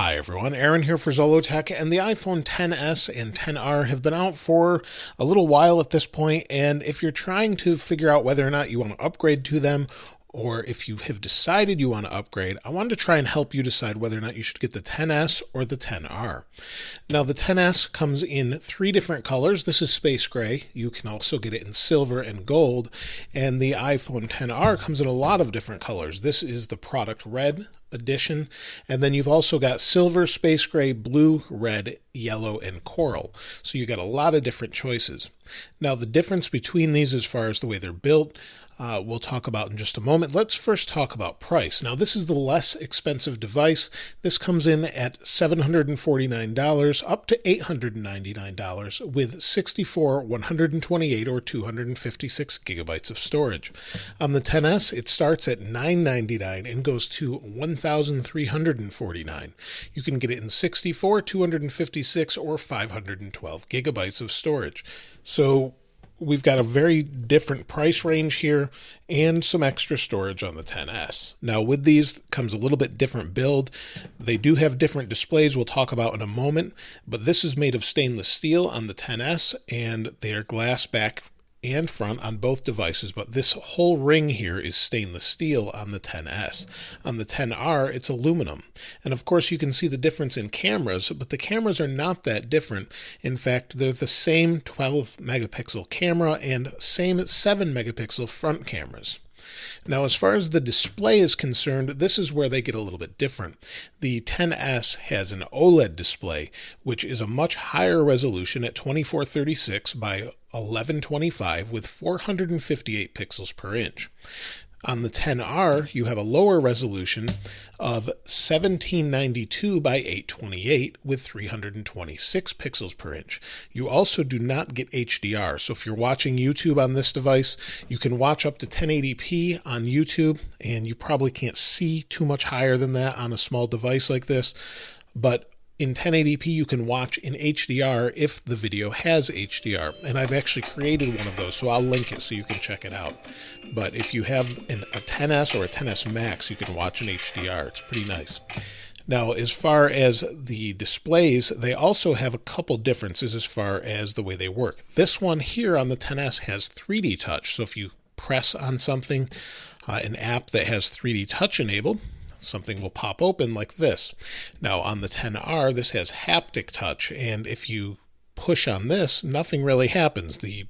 Hi everyone, Aaron here for Zollotech, and the iPhone XS and XR have been out for a little while at this point, and if you're trying to figure out whether or not you want to upgrade to them, or if you have decided you want to upgrade, I wanted to try and help you decide whether or not you should get the XS or the XR. Now the XS comes in 3 different colors. This is space gray. You can also get it in silver and gold, and the iPhone XR comes in a lot of different colors. This is the product red edition, and then you've also got silver, space gray, blue, red, yellow, and coral. So you got a lot of different choices. Now the difference between these as far as the way they're built, we'll talk about in just a moment. Let's first talk about price. Now this is the less expensive device. This comes in at $749 up to $899 with 64, 128, or 256 gigabytes of storage. On the XS, it starts at $999 and goes to $1,349. You can get it in 64, 256, or 512 gigabytes of storage. So we've got a very different price range here and some extra storage on the XS. Now with these comes a little bit different build. They do have different displays we'll talk about in a moment, but this is made of stainless steel on the XS, and they are glass back and front on both devices, but this whole ring here is stainless steel on the XS. On the XR, it's aluminum. And of course you can see the difference in cameras, but the cameras are not that different. In fact, they're the same 12 megapixel camera and same 7 megapixel front cameras. Now, as far as the display is concerned, this is where they get a little bit different. The XS has an OLED display, which is a much higher resolution at 2436 by 1125 with 458 pixels per inch. On the XR, you have a lower resolution of 1792 by 828 with 326 pixels per inch. You also do not get HDR, so if you're watching YouTube on this device, you can watch up to 1080p on YouTube, and you probably can't see too much higher than that on a small device like this, but in 1080p, you can watch in HDR if the video has HDR. And I've actually created one of those, so I'll link it so you can check it out. But if you have a XS or a XS Max, you can watch in HDR. It's pretty nice. Now, as far as the displays, they also have a couple differences as far as the way they work. This one here on the XS has 3D touch. So if you press on something, an app that has 3D touch enabled, something will pop open like this. Now on the XR, this has haptic touch, and if you push on this, nothing really happens. The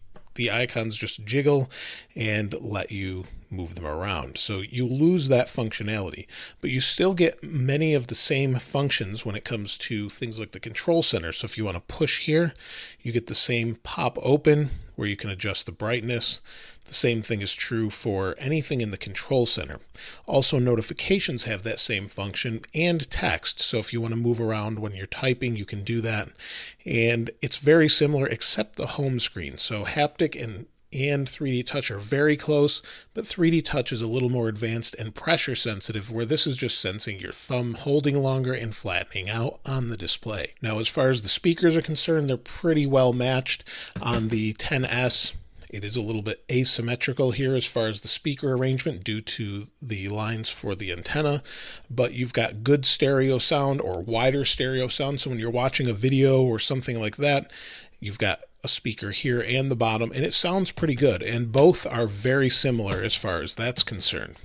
icons just jiggle and let you move them around. So you lose that functionality, but you still get many of the same functions when it comes to things like the control center. So if you want to push here, you get the same pop open where you can adjust the brightness. The same thing is true for anything in the control center. Also, notifications have that same function, and text. So if you want to move around when you're typing, you can do that. And it's very similar except the home screen. So haptic and 3D touch are very close, but 3D touch is a little more advanced and pressure sensitive, where this is just sensing your thumb holding longer and flattening out on the display. Now, as far as the speakers are concerned, they're pretty well matched. On the XS, it is a little bit asymmetrical here as far as the speaker arrangement due to the lines for the antenna, but you've got good stereo sound or wider stereo sound. So when you're watching a video or something like that, you've got a speaker here and the bottom, and it sounds pretty good. And both are very similar as far as that's concerned.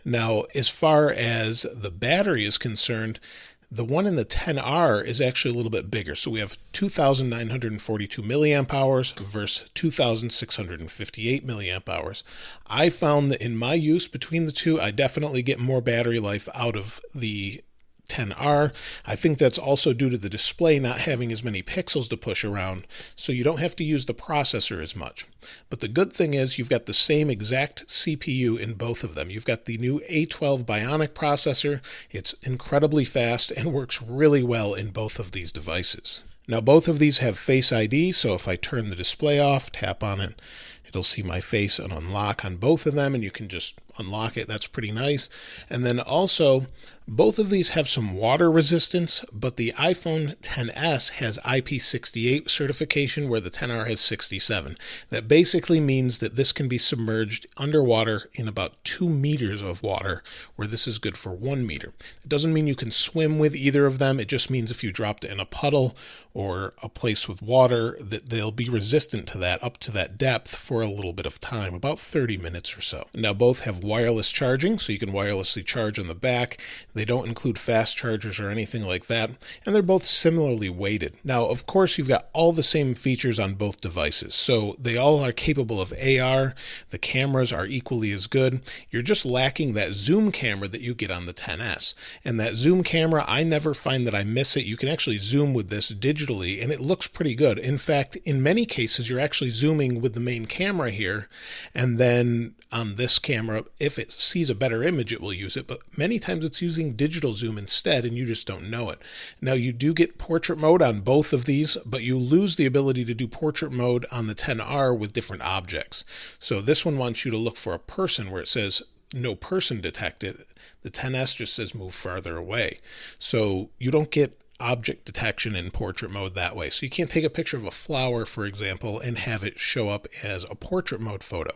Now, as far as the battery is concerned, the one in the XR is actually a little bit bigger. So we have 2,942 milliamp hours versus 2,658 milliamp hours. I found that in my use between the two, I definitely get more battery life out of the XR. I think that's also due to the display not having as many pixels to push around, so you don't have to use the processor as much. But the good thing is you've got the same exact CPU in both of them. You've got the new A12 Bionic processor. It's incredibly fast and works really well in both of these devices. Now both of these have Face ID, so if I turn the display off, tap on it, it'll see my face and unlock on both of them, and you can just unlock it. That's pretty nice. And then also, both of these have some water resistance, but the iPhone XS has IP68 certification where the XR has 67. That basically means that this can be submerged underwater in about 2 meters of water, where this is good for 1 meter. It doesn't mean you can swim with either of them. It just means if you dropped it in a puddle or a place with water, that they'll be resistant to that up to that depth for a little bit of time, about 30 minutes or so. Now both have wireless charging, so you can wirelessly charge on the back. They don't include fast chargers or anything like that, and they're both similarly weighted. Now, of course, you've got all the same features on both devices, so they all are capable of AR. The cameras are equally as good. You're just lacking that zoom camera that you get on the XS, and that zoom camera, I never find that I miss it. You can actually zoom with this digitally, and it looks pretty good. In fact, in many cases, you're actually zooming with the main camera here, and then on this camera, if it sees a better image, it will use it, but many times it's using digital zoom instead, and you just don't know it. Now, you do get portrait mode on both of these, but you lose the ability to do portrait mode on the XR with different objects. So this one wants you to look for a person where it says no person detected. The XS just says move farther away. So you don't get object detection in portrait mode that way. So you can't take a picture of a flower, for example, and have it show up as a portrait mode photo.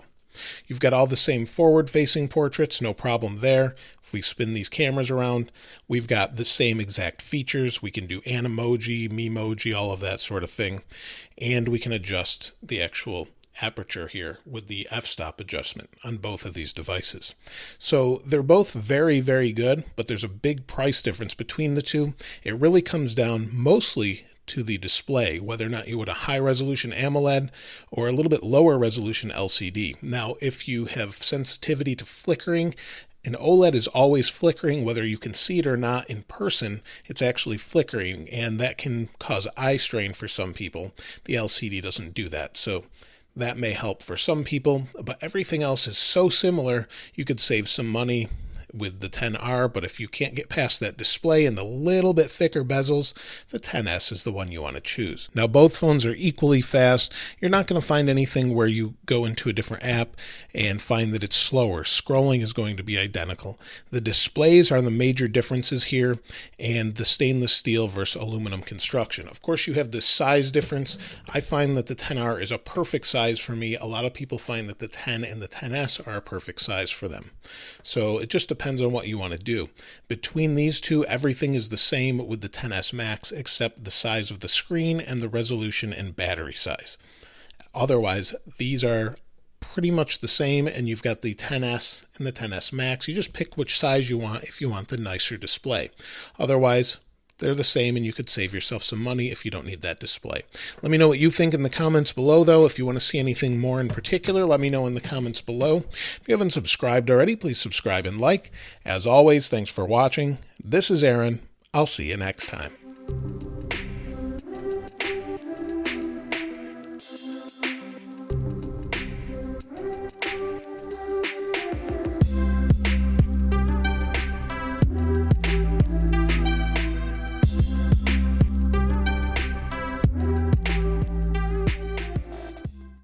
You've got all the same forward-facing portraits, no problem there. If we spin these cameras around, we've got the same exact features. We can do Animoji, Memoji, all of that sort of thing. And we can adjust the actual aperture here with the f-stop adjustment on both of these devices. So they're both very, very good, but there's a big price difference between the two. It really comes down mostly to the display, whether or not you want a high resolution AMOLED or a little bit lower resolution LCD. Now, if you have sensitivity to flickering, an OLED is always flickering, whether you can see it or not in person, it's actually flickering, and that can cause eye strain for some people. The LCD doesn't do that, so that may help for some people, but everything else is so similar, you could save some money with the XR, but if you can't get past that display and the little bit thicker bezels, the XS is the one you want to choose. Now, both phones are equally fast. You're not going to find anything where you go into a different app and find that it's slower. Scrolling is going to be identical. The displays are the major differences here, and the stainless steel versus aluminum construction. Of course, you have this size difference. I find that the XR is a perfect size for me. A lot of people find that the X and the XS are a perfect size for them. So it just depends on what you want to do. Between these two, everything is the same with the XS Max except the size of the screen and the resolution and battery size. Otherwise, these are pretty much the same, and you've got the XS and the XS Max. You just pick which size you want if you want the nicer display. Otherwise, they're the same, and you could save yourself some money if you don't need that display. Let me know what you think in the comments below, though. If you want to see anything more in particular, let me know in the comments below. If you haven't subscribed already, please subscribe and like. As always, thanks for watching. This is Aaron. I'll see you next time.